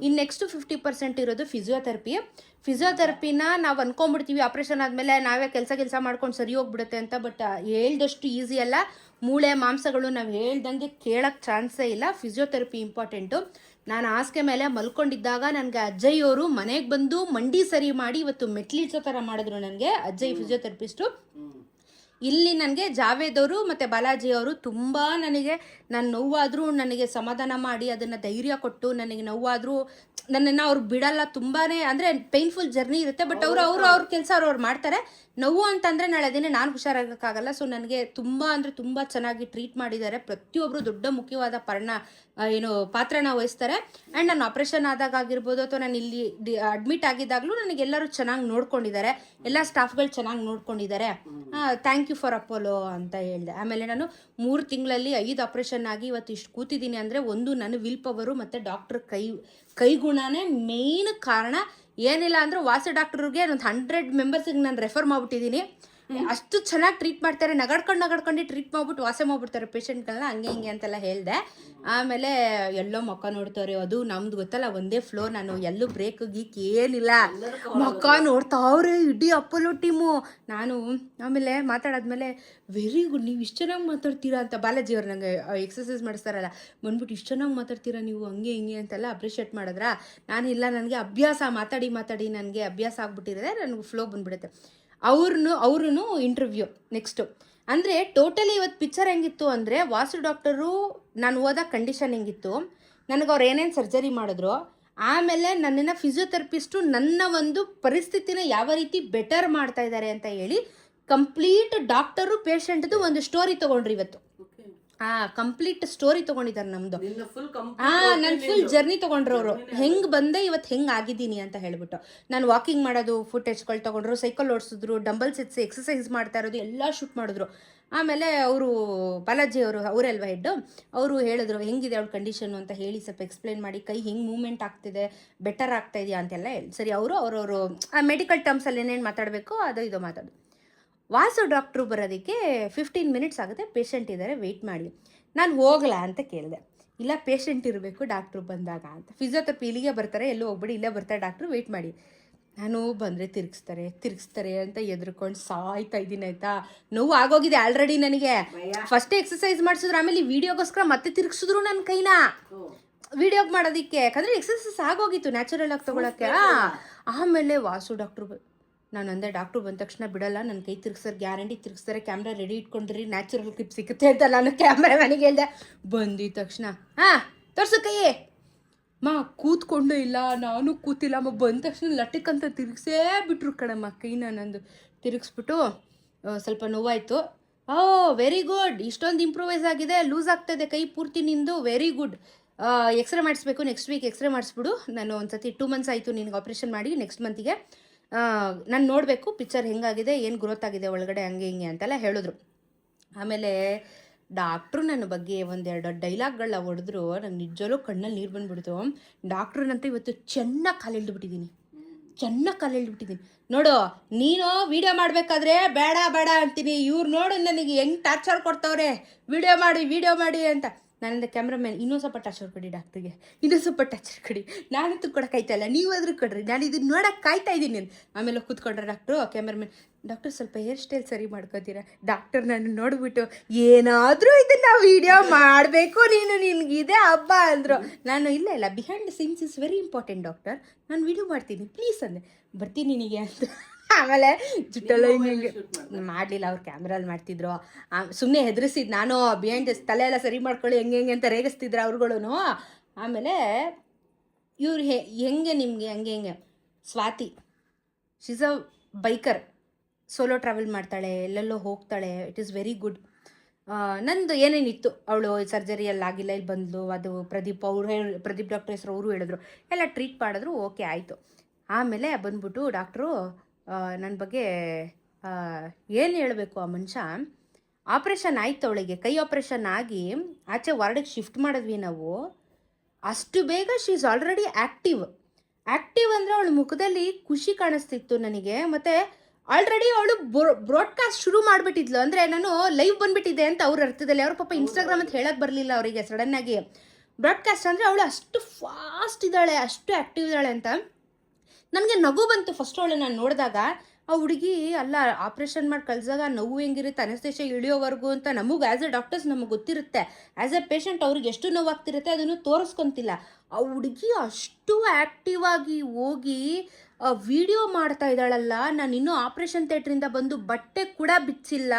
A: ಇನ್ನು ನೆಕ್ಸ್ಟ್ 50% ಇರೋದು ಫಿಸಿಯೋಥೆರಪಿನ ನಾವು ಅಂದ್ಕೊಂಡ್ಬಿಡ್ತೀವಿ ಆಪ್ರೇಷನ್ ಆದಮೇಲೆ ನಾವೇ ಕೆಲಸ ಮಾಡ್ಕೊಂಡು ಸರಿ ಹೋಗ್ಬಿಡುತ್ತೆ ಅಂತ. ಬಟ್ ಹೇಳ್ದಷ್ಟು ಈಸಿ ಅಲ್ಲ. ಮೂಳೆ ಮಾಂಸಗಳು ನಾವು ಹೇಳ್ದಂಗೆ ಕೇಳೋಕ್ಕೆ ಚಾನ್ಸೇ ಇಲ್ಲ. Physiotherapy important. ನಾನು ಹಾಸಿಗೆ ಮೇಲೆ ಮಲ್ಕೊಂಡಿದ್ದಾಗ ನನಗೆ ಅಜ್ಜಯ್ ಅವರು ಮನೆಗೆ ಬಂದು ಮಂಡಿ ಸರಿ ಮಾಡಿ ಇವತ್ತು ಮೆಟ್ಲಿಡ್ಸೋ ಥರ ಮಾಡಿದ್ರು ನನಗೆ. ಅಜ್ಜಯ್ ಫಿಸಿಯೋಥೆರಪಿಸ್ಟು. ಇಲ್ಲಿ ನನಗೆ ಜಾವೇದ್ ಅವರು ಮತ್ತು ಬಾಲಾಜಿ ಅವರು ತುಂಬ ನನಗೆ, ನಾನು ನೋವಾದರೂ ನನಗೆ ಸಮಾಧಾನ ಮಾಡಿ ಅದನ್ನು ಧೈರ್ಯ ಕೊಟ್ಟು, ನನಗೆ ನೋವಾದರೂ ನನ್ನನ್ನು ಅವ್ರು ಬಿಡಲ್ಲ. ತುಂಬಾ ಅಂದರೆ ಪೇನ್ಫುಲ್ ಜರ್ನಿ ಇರುತ್ತೆ, ಬಟ್ ಅವ್ರ ಕೆಲಸ ಅವ್ರು ಮಾಡ್ತಾರೆ. ನೋವು ಅಂತಂದರೆ ನಾಳೆ ದಿನ ನಾನು ಹುಷಾರಾಗೋಕ್ಕಾಗಲ್ಲ. ಸೊ ನನಗೆ ತುಂಬ ಅಂದರೆ ತುಂಬ ಚೆನ್ನಾಗಿ ಟ್ರೀಟ್ ಮಾಡಿದ್ದಾರೆ. ಪ್ರತಿಯೊಬ್ಬರು ದೊಡ್ಡ ಮುಖ್ಯವಾದ ಪಾತ್ರನ ವಹಿಸ್ತಾರೆ. ಆ್ಯಂಡ್ ನಾನು ಆಪ್ರೇಷನ್ ಆದಾಗ ಆಗಿರ್ಬೋದು, ಅಥವಾ ನಾನು ಇಲ್ಲಿ ಅಡ್ಮಿಟ್ ಆಗಿದ್ದಾಗಲೂ ನನಗೆಲ್ಲರೂ ಚೆನ್ನಾಗಿ ನೋಡ್ಕೊಂಡಿದ್ದಾರೆ. ಎಲ್ಲ ಸ್ಟಾಫ್ಗಳು ಚೆನ್ನಾಗಿ ನೋಡ್ಕೊಂಡಿದ್ದಾರೆ. ಥ್ಯಾಂಕ್ ಯು ಫಾರ್ ಅಪೋಲೋ ಅಂತ ಹೇಳಿದೆ. ಆಮೇಲೆ ನಾನು 3 ತಿಂಗಳಲ್ಲಿ 5 ಆಪ್ರೇಷನ್ ಆಗಿ ಇವತ್ತು ಇಷ್ಟು ಕೂತಿದ್ದೀನಿ ಅಂದರೆ ಒಂದು ನನ್ನ ವಿಲ್ ಪವರು ಮತ್ತು ಡಾಕ್ಟ್ರ್ ಕೈಗುಣನೇ ಮೇಯ್ನ್ ಕಾರಣ. ಏನಿಲ್ಲ ಅಂದ್ರೆ ವಾಸು ಡಾಕ್ಟ್ರಿಗೆ ಒಂದು 100 ಮೆಂಬರ್ಸಿಗೆ ನಾನು ರೆಫರ್ ಮಾಡಿಬಿಟ್ಟಿದ್ದೀನಿ. ಅಷ್ಟು ಚೆನ್ನಾಗಿ ಟ್ರೀಟ್ ಮಾಡ್ತಾರೆ. ನಗಡ್ಕೊಂಡು ಟ್ರೀಟ್ ಮಾಡ್ಬಿಟ್ಟು ವಾಸ ಮಾಡ್ಬಿಡ್ತಾರೆ ಪೇಷಂಟ್ಗಳನ್ನ. ಹಂಗೆ ಹಿಂಗೆ ಅಂತೆಲ್ಲ ಹೇಳಿದೆ. ಆಮೇಲೆ ಎಲ್ಲೋ ಮುಖ ನೋಡ್ತಾರೆ. ಅದು ನಮ್ದು ಗೊತ್ತಲ್ಲ, ಒಂದೇ ಫ್ಲೋರ್, ನಾನು ಎಲ್ಲೂ ಬ್ರೇಕ್ ಗೀಕ್ ಏನಿಲ್ಲ, ಮುಖ ನೋಡ್ತಾವ್ರೆ ಇಡೀ ಅಪೋಲೋ ಟೀಮು. ನಾನು ಆಮೇಲೆ ಮಾತಾಡಾದ್ಮೇಲೆ ವೆರಿ ಗುಡ್, ನೀವು ಇಷ್ಟು ಚೆನ್ನಾಗಿ ಮಾತಾಡ್ತೀರಾ ಅಂತ ಬಾಲಾಜಿ ಅವ್ರು ನನಗೆ ಎಕ್ಸಸೈಸ್ ಮಾಡಿಸ್ತಾರಲ್ಲ, ಬಂದ್ಬಿಟ್ಟು ಇಷ್ಟು ಚೆನ್ನಾಗಿ ಮಾತಾಡ್ತೀರಾ ನೀವು, ಹಂಗೆ ಹಿಂಗೆ ಅಂತೆಲ್ಲ ಅಪ್ರಿಷಿಯೇಟ್ ಮಾಡಿದ್ರ. ನಾನಿಲ್ಲ, ನನಗೆ ಅಭ್ಯಾಸ ಮಾತಾಡಿ ನನಗೆ ಅಭ್ಯಾಸ ಆಗ್ಬಿಟ್ಟಿರೋದೆ, ನನಗೆ ಫ್ಲೋ ಬಂದ್ಬಿಡುತ್ತೆ. ಅವ್ರೂ ಇಂಟರ್ವ್ಯೂ ನೆಕ್ಸ್ಟು ಅಂದರೆ ಟೋಟಲಿ ಇವತ್ತು ಪಿಕ್ಚರ್ ಹೆಂಗಿತ್ತು ಅಂದರೆ, ವಾಸು ಡಾಕ್ಟರು ನಾನು ಹೋದ ಕಂಡೀಷನ್ ಹೆಂಗಿತ್ತು, ನನಗೆ ಅವ್ರು ಏನೇನು ಸರ್ಜರಿ ಮಾಡಿದ್ರು, ಆಮೇಲೆ ನನ್ನನ್ನು ಫಿಸಿಯೋಥೆರಪಿಸ್ಟು ನನ್ನ ಒಂದು ಪರಿಸ್ಥಿತಿನ ಯಾವ ರೀತಿ ಬೆಟರ್ ಮಾಡ್ತಾ ಇದ್ದಾರೆ ಅಂತ ಹೇಳಿ ಕಂಪ್ಲೀಟ್ ಡಾಕ್ಟರು ಪೇಷಂಟ್ದು ಒಂದು ಸ್ಟೋರಿ ತೊಗೊಂಡ್ರಿ ಇವತ್ತು. ಕಂಪ್ಲೀಟ್ ಸ್ಟೋರಿ ತೊಗೊಂಡಿದ್ದಾರೆ ನಮ್ಮದು. ನನ್ನ ಫುಲ್ ಜರ್ನಿ ತೊಗೊಂಡ್ರು ಅವರು. ಹೆಂಗೆ ಬಂದೆ ಇವತ್ತು ಹೆಂಗೆ ಆಗಿದ್ದೀನಿ ಅಂತ ಹೇಳ್ಬಿಟ್ಟು. ನಾನು ವಾಕಿಂಗ್ ಮಾಡೋದು ಫುಟೇಜ್ಗಳು ತೊಗೊಂಡ್ರು, ಸೈಕಲ್ ಓಡಿಸಿದ್ರು, ಡಂಬಲ್ಸ್ ಎತ್ಸಿ ಎಕ್ಸಸೈಸ್ ಮಾಡ್ತಾ ಇರೋದು ಎಲ್ಲ ಶೂಟ್ ಮಾಡಿದ್ರು. ಆಮೇಲೆ ಅವರು ಬಾಲಾಜಿ ಅವರೇ ಅಲ್ವಾ ಹೆಡ್ಡು, ಅವರು ಹೇಳಿದ್ರು ಹೆಂಗಿದೆ ಅವ್ಳ ಕಂಡೀಷನ್ನು ಅಂತ ಹೇಳಿ ಸ್ವಲ್ಪ ಎಕ್ಸ್ಪ್ಲೈನ್ ಮಾಡಿ, ಕೈ ಹೆಂಗೆ ಮೂವ್ಮೆಂಟ್ ಆಗ್ತಿದೆ, ಬೆಟರ್ ಆಗ್ತಾ ಇದೆಯಾ ಅಂತೆಲ್ಲ ಹೇಳಿ. ಸರಿ, ಅವರು ಮೆಡಿಕಲ್ ಟರ್ಮ್ಸಲ್ಲಿ ಏನೇನು ಮಾತಾಡಬೇಕು ಅದು ಇದು ಮಾತಾಡು. ವಾಸು ಡಾಕ್ಟ್ರು ಬರೋದಕ್ಕೆ 15 ಮಿನಿಟ್ಸ್ ಆಗುತ್ತೆ, ಪೇಷಂಟ್ ಇದ್ದಾರೆ, ವೆಯ್ಟ್ ಮಾಡಿ. ನಾನು ಹೋಗಲಾ ಅಂತ ಕೇಳಿದೆ. ಇಲ್ಲ, ಪೇಷಂಟ್ ಇರಬೇಕು ಡಾಕ್ಟ್ರು ಬಂದಾಗ ಅಂತ. ಫಿಸಿಯೋಥೆರಪಿ ಇಲ್ಲಿಗೆ ಬರ್ತಾರೆ, ಎಲ್ಲೂ ಹೋಗ್ಬಿಡಿ, ಇಲ್ಲೇ ಬರ್ತಾರೆ ಡಾಕ್ಟ್ರು, ವೆಯ್ಟ್ ಮಾಡಿ. ನಾನು ಬಂದರೆ ತಿರುಗಿಸ್ತಾರೆ ಅಂತ ಎದ್ರುಕೊಂಡು ಸಾಯ್ತಾ ಇದ್ದೀನಿ. ಆಯಿತಾ, ನೋವು ಆಗೋಗಿದೆ ಆಲ್ರೆಡಿ ನನಗೆ. ಫಸ್ಟೇ ಎಕ್ಸಸೈಸ್ ಮಾಡಿಸಿದ್ರು, ಆಮೇಲೆ ಈ ವಿಡಿಯೋಗೋಸ್ಕರ ಮತ್ತೆ ತಿರುಗಿಸಿದ್ರು ನನ್ನ ಕೈನ ವಿಡಿಯೋಗೆ ಮಾಡೋದಕ್ಕೆ. ಯಾಕಂದರೆ ಎಕ್ಸಸೈಸ್ ಆಗೋಗಿತ್ತು ನ್ಯಾಚುರಲ್ ಆಗಿ ತೊಗೊಳಕ್ಕೆ. ಆಮೇಲೆ ವಾಸು ಡಾಕ್ಟ್ರು ನಾನು ಅಂದೆ ಡಾಕ್ಟ್ರು ಬಂದ ತಕ್ಷಣ ಬಿಡಲ್ಲ, ನನ್ನ ಕೈ ತಿರ್ಗಿಸ್ತಾರೆ, ಗ್ಯಾರಂಟಿ ತಿರ್ಗಿಸ್ತಾರೆ, ಕ್ಯಾಮ್ರಾ ರೆಡಿ ಇಟ್ಕೊಂಡ್ರಿ, ನ್ಯಾಚುರಲ್ ಕ್ಲಿಪ್ ಸಿಗುತ್ತೆ ಅಂತ ನಾನು ಕ್ಯಾಮ್ರಾ ಮನೆಗೆ ಹೇಳ್ದೆ. ಬಂದಿದ ತಕ್ಷಣ ಹಾಂ ತೋರಿಸು ಕೈ ಕೂತ್ಕೊಂಡೇ ಇಲ್ಲ, ನಾನು ಕೂತಿಲ್ಲ. ಬಂದ ತಕ್ಷಣ ಲಟ್ಟಿಕ್ಕಂತ ತಿರುಗಿಸೇ ಬಿಟ್ರು ಕಣಮ್ಮ ಕೈನ. ನಂದು ತಿರುಗಿಸ್ಬಿಟ್ಟು ಸ್ವಲ್ಪ ನೋವಾಯಿತು. ವೆರಿ ಗುಡ್, ಇಷ್ಟೊಂದು ಇಂಪ್ರೂವೈಸ್ ಆಗಿದೆ, ಲೂಸ್ ಆಗ್ತಾಯಿದೆ ಕೈ ಪೂರ್ತಿ ನಿಂದು, ವೆರಿ ಗುಡ್. ಎಕ್ಸ್ರೇ ಮಾಡಿಸ್ಬೇಕು, ನೆಕ್ಸ್ಟ್ ವೀಕ್ ಎಕ್ಸ್ರೇ ಮಾಡಿಸ್ಬಿಡು. ನಾನು ಒಂದು ಸತಿ 2 months ಆಯಿತು ನಿನಗೆ ಆಪ್ರೇಷನ್ ಮಾಡಿ, ನೆಕ್ಸ್ಟ್ ಮಂತಿಗೆ ನಾನು ನೋಡಬೇಕು ಪಿಕ್ಚರ್ ಹೆಂಗಾಗಿದೆ, ಏನು ಗ್ರೋತ್ ಆಗಿದೆ ಒಳಗಡೆ, ಹಂಗೆ ಹಿಂಗೆ ಅಂತೆಲ್ಲ ಹೇಳಿದ್ರು. ಆಮೇಲೆ ಡಾಕ್ಟ್ರು ನನ್ನ ಬಗ್ಗೆ ಒಂದೆರಡು ಡೈಲಾಗ್ಗಳನ್ನ ಹೊಡೆದ್ರು. ನಂಗೆ ನಿಜವೂ ಕಣ್ಣಲ್ಲಿ ನೀರು ಬಂದುಬಿಡ್ತು. ಡಾಕ್ಟ್ರನ್ನಂತೂ ಇವತ್ತು ಚೆನ್ನಾಗಿ ಕಾಲೆಳ್ದುಬಿಟ್ಟಿದ್ದೀನಿ, ನೋಡು ನೀನು ವೀಡಿಯೋ ಮಾಡಬೇಕಾದ್ರೆ ಬೇಡ ಬೇಡ ಅಂತೀನಿ, ಇವ್ರು ನೋಡು ನನಗೆ ಹೆಂಗೆ ಟಾರ್ಚರ್ ಕೊಡ್ತವ್ರೆ, ವೀಡಿಯೋ ಮಾಡಿ ಅಂತ. ನಾನಿಂದ ಕ್ಯಾಮ್ರಾಮ್ಯಾನ್ ಇನ್ನೂ ಸ್ವಲ್ಪ ಟಾರ್ಚರ್ ಕೊಡಿ ಡಾಕ್ಟ್ರಿಗೆ, ನಾನಂತೂ ಕೊಡೋಕ್ಕಾಯ್ತಲ್ಲ, ನೀವಾದರೂ ಕೊಡ್ರಿ, ನಾನು ಇದನ್ನು ನೋಡೋಕೆ ಕಾಯ್ತಾ ಇದ್ದೀನಿ. ಆಮೇಲೆ ಕೂತ್ಕೊಂಡ್ರೆ ಡಾಕ್ಟ್ರು, ಕ್ಯಾಮ್ರಾಮ್ಯಾನ್ ಡಾಕ್ಟರ್ ಸ್ವಲ್ಪ ಹೇರ್ ಸ್ಟೈಲ್ ಸರಿ ಮಾಡ್ಕೋತೀರಾ? ಡಾಕ್ಟರ್ ನಾನು ನೋಡಿಬಿಟ್ಟು ಏನಾದರೂ ಇದನ್ನು ವೀಡಿಯೋ ಮಾಡಬೇಕು ನಿನಗಿದೆ ಹಬ್ಬ ಅಂದರು. ನಾನು ಇಲ್ಲ behind the scenes is very important doctor, ನಾನು ವೀಡಿಯೋ ಮಾಡ್ತೀನಿ ಪ್ಲೀಸ್ ಅಂದೆ. ಬರ್ತೀನಿ ನಿನಗೆ ಅಂತ. ಆಮೇಲೆ ಜುಟ್ಟೆಲ್ಲ ಹಿಂಗೆ ಮಾಡಲಿಲ್ಲ, ಅವ್ರು ಕ್ಯಾಮ್ರಲ್ಲಿ ಮಾಡ್ತಿದ್ರು. ಸುಮ್ಮನೆ ಹೆದರಿಸಿದ್ದು ನಾನು, ಬಿಹೈಂಡ್ ತಲೆ ಎಲ್ಲ ಸರಿ ಮಾಡ್ಕೊಳ್ಳಿ ಹೆಂಗೆ ಅಂತ ರೇಗಿಸ್ತಿದ್ರು ಅವ್ರುಗಳು. ಆಮೇಲೆ ಇವ್ರು ಹೆಂಗೆ ನಿಮಗೆ ಹಂಗೆ Swati, she's a biker, solo travel ಮಾಡ್ತಾಳೆ, ಎಲ್ಲೆಲ್ಲೋ ಹೋಗ್ತಾಳೆ, ಇಟ್ ಈಸ್ ವೆರಿ ಗುಡ್. ನಂದು ಏನೇನಿತ್ತು, ಅವಳು ಸರ್ಜರಿಯಲ್ಲಿ ಆಗಿಲ್ಲ, ಇಲ್ಲಿ ಬಂದಳು, ಅದು ಪ್ರದೀಪ್ ಡಾಕ್ಟರ್ ಹೆಸರು ಅವರು ಹೇಳಿದ್ರು, ಎಲ್ಲ ಟ್ರೀಟ್ ಮಾಡಿದ್ರು, ಓಕೆ ಆಯಿತು. ಆಮೇಲೆ ಬಂದ್ಬಿಟ್ಟು ಡಾಕ್ಟ್ರು ನನ್ನ ಬಗ್ಗೆ ಏನು ಹೇಳಬೇಕು, ಆ ಮನುಷ್ಯ ಆಪ್ರೇಷನ್ ಆಯಿತು, ಅವಳಿಗೆ ಕೈ ಆಪ್ರೇಷನ್ ಆಗಿ ಆಚೆ ವಾರ್ಡಿಗೆ ಶಿಫ್ಟ್ ಮಾಡಿದ್ವಿ ನಾವು. ಅಷ್ಟು ಬೇಗ ಶಿ ಈಸ್ ಆಲ್ರೆಡಿ ಆ್ಯಕ್ಟಿವ್ ಅಂದರೆ ಅವಳ ಮುಖದಲ್ಲಿ ಖುಷಿ ಕಾಣಿಸ್ತಿತ್ತು ನನಗೆ. ಮತ್ತು ಆಲ್ರೆಡಿ ಅವಳು ಬ್ರಾಡ್ಕಾಸ್ಟ್ ಶುರು ಮಾಡಿಬಿಟ್ಟಿದ್ಲು, ಅಂದರೆ ನಾನು ಲೈವ್ ಬಂದುಬಿಟ್ಟಿದ್ದೆ ಅಂತ ಅವ್ರ ಅರ್ಥದಲ್ಲಿ. ಅವ್ರ ಪಾಪ ಇನ್ಸ್ಟಾಗ್ರಾಮ್ ಅಂತ ಹೇಳಕ್ಕೆ ಬರಲಿಲ್ಲ ಅವರಿಗೆ ಸಡನ್ನಾಗಿ. ಬ್ರಾಡ್ಕಾಸ್ಟ್ ಅಂದರೆ ಅವಳು ಅಷ್ಟು ಫಾಸ್ಟ್ ಇದ್ದಾಳೆ, ಅಷ್ಟು ಆ್ಯಕ್ಟಿವ್ ಇದ್ದಾಳೆ ಅಂತ ನನಗೆ ನಗು ಬಂತು ಫಸ್ಟ್ ಅವಳು ನಾನು ನೋಡಿದಾಗ. ಆ ಹುಡುಗಿ ಅಲ್ಲ ಆಪ್ರೇಷನ್ ಮಾಡಿ ಕಳ್ಸಿದಾಗ ನೋವು ಹೆಂಗಿರುತ್ತೆ, ಅನಸ್ತೇಷಿಯಾ ಇಳಿಯೋವರೆಗೂ ಅಂತ ನಮಗೆ ಆ್ಯಸ್ ಎ ಡಾಕ್ಟರ್ಸ್ ನಮಗೆ ಗೊತ್ತಿರುತ್ತೆ. ಆ್ಯಸ್ ಎ ಪೇಷಂಟ್ ಅವ್ರಿಗೆ ಎಷ್ಟು ನೋವಾಗ್ತಿರುತ್ತೆ ಅದನ್ನು ತೋರಿಸ್ಕೊತಿಲ್ಲ. ಆ ಹುಡುಗಿ ಅಷ್ಟು ಆ್ಯಕ್ಟಿವ್ ಆಗಿ ಹೋಗಿ ವಿಡಿಯೋ ಮಾಡ್ತಾ ಇದ್ದಾಳಲ್ಲ. ನಾನು ಇನ್ನೂ ಆಪ್ರೇಷನ್ ಥಿಯೇಟ್ರಿಂದ ಬಂದು ಬಟ್ಟೆ ಕೂಡ ಬಿಚ್ಚಿಲ್ಲ,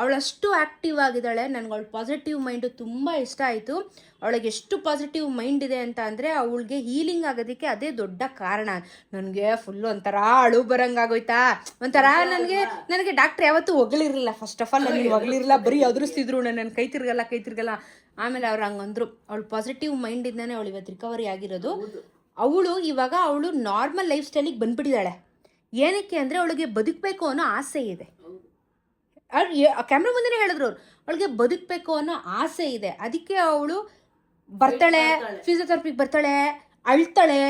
A: ಅವಳಷ್ಟು ಆ್ಯಕ್ಟಿವ್ ಆಗಿದ್ದಾಳೆ. ನನಗೆ ಅವಳ ಪಾಸಿಟಿವ್ ಮೈಂಡು ತುಂಬ ಇಷ್ಟ ಆಯಿತು. ಅವಳಿಗೆ ಎಷ್ಟು ಪಾಸಿಟಿವ್ ಮೈಂಡ್ ಇದೆ ಅಂತ ಅಂದರೆ ಅವಳಿಗೆ ಹೀಲಿಂಗ್ ಆಗೋದಕ್ಕೆ ಅದೇ ದೊಡ್ಡ ಕಾರಣ. ನನಗೆ ಫುಲ್ಲು ಒಂಥರ ಅಳು ಬರಂಗಾಗೋಯ್ತಾ, ಒಂಥರ ನನಗೆ ಡಾಕ್ಟ್ರ್ ಯಾವತ್ತೂ ಹೊಗಳಿರಲಿಲ್ಲ. ಫಸ್ಟ್ ಆಫ್ ಆಲ್ ನನಗೆ ಹೊಗಳಿರಲಿಲ್ಲ, ಬರೀ ಅದುರಿಸ್ತಿದ್ರು, ನನ್ನ ಕೈ ತಿರ್ಗಲ್ಲ. ಆಮೇಲೆ ಅವ್ರು ಹಂಗಂದ್ರು, ಅವಳು ಪಾಸಿಟಿವ್ ಮೈಂಡಿಂದಾನೆ ಅವಳು ಇವತ್ತು ರಿಕವರಿ ಆಗಿರೋದು. ಇವಾಗ ಅವಳು ನಾರ್ಮಲ್ ಲೈಫ್ ಸ್ಟೈಲಿಗೆ ಬಂದ್ಬಿಟ್ಟಿದ್ದಾಳೆ. ಏನಕ್ಕೆ ಅಂದರೆ ಅವಳಿಗೆ ಬದುಕಬೇಕು ಅನ್ನೋ ಆಸೆ ಇದೆ. ಅವ್ರು ಕ್ಯಾಮ್ರಾ ಮುಂದೆ ಹೇಳಿದ್ರು, ಅವಳಿಗೆ ಬದುಕಬೇಕು ಅನ್ನೋ ಆಸೆ ಇದೆ. ಅದಕ್ಕೆ ಅವಳು ಬರ್ತಾಳೆ, ಫಿಸಿಯೋಥೆರಪಿಗೆ ಬರ್ತಾಳೆ, ಅಳ್ತಾಳೆ